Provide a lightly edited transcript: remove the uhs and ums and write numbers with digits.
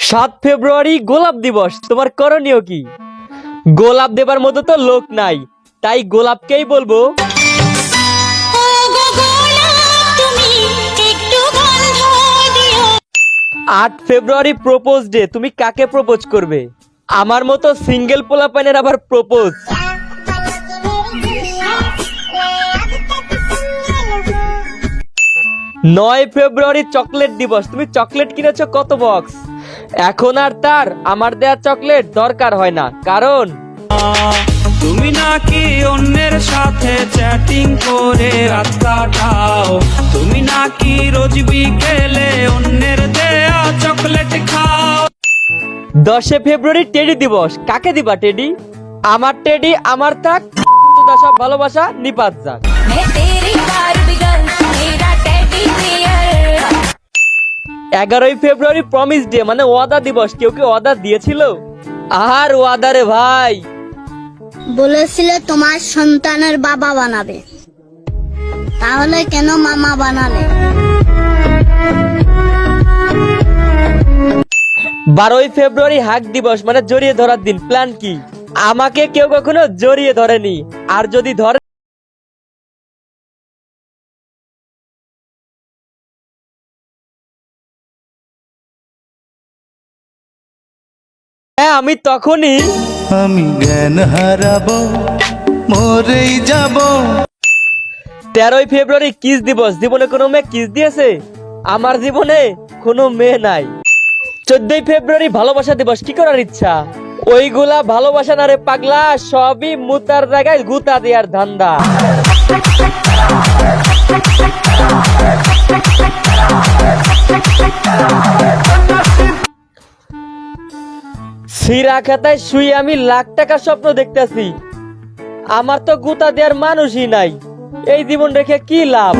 7 ফেব্রুয়ারি গোলাপ দিবস, তোমার করণীয় কি? গোলাপ দেবার মতো তো লোক নাই, তাই গোলাপকেই বলবো 8 ফেব্রুয়ারি প্রপোজ ডে, তুমি কাকে প্রপোজ করবে? আমার মতো সিঙ্গেল পোলাপানের আবার প্রপোজ। 9 ফেব্রুয়ারি চকলেট দিবস, তুমি চকলেট কিনেছো কত বক্স? এখন আর তার আমার দেয়া চকলেট দরকার হয় না, কারণ তুমি নাকি অন্যের সাথে চ্যাটিং করে রাত কাটাও, তুমি নাকি রোজ বিকেলে অন্যের দেয়া চকলেট খাও। 10 ফেব্রুয়ারি টেডি দিবস, কাকে দিবা টেডি? আমার টেডি আমার থাক, সব ভালোবাসা নিপাত যাক। 11 ফেব্রুয়ারি প্রমিস ডে, মানে ওয়াদা দিবস, কেউ কি ওয়াদা দিয়েছিল? আর ওয়াদা রে ভাই, বলেছিলে তোমার সন্তানের বাবা বানাবে, তাহলে কেন মামা বানালে? 12 ফেব্রুয়ারি হাগ দিবস, মানে জড়িয়ে ধরার দিন, প্ল্যান কি? আমাকে কেউ কখনো জড়িয়ে ধরেনি, আর যদি ধরে হ্যাঁ, আমি তখনই আমি জ্ঞান হারাবো, মরেই যাব। 13 ফেব্রুয়ারি কিস দিবস, জীবনে কোনো মেয়ে কিস দিয়েছে? আমার জীবনে কোনো মেয়ে নাই। 14 ফেব্রুয়ারি ভালোবাসা দিবস, কি করার ইচ্ছা? ওইগুলা ভালোবাসা না রে পাগলা, সবই মুতার জায়গায় গুতা দেওয়ার ধান্দা। সিরা খাতায় শুয়ে আমি লাখ টাকার স্বপ্ন দেখতেছি, আমার তো গুতা দেওয়ার মানুষই নাই, এই জীবন রেখে কি লাভ?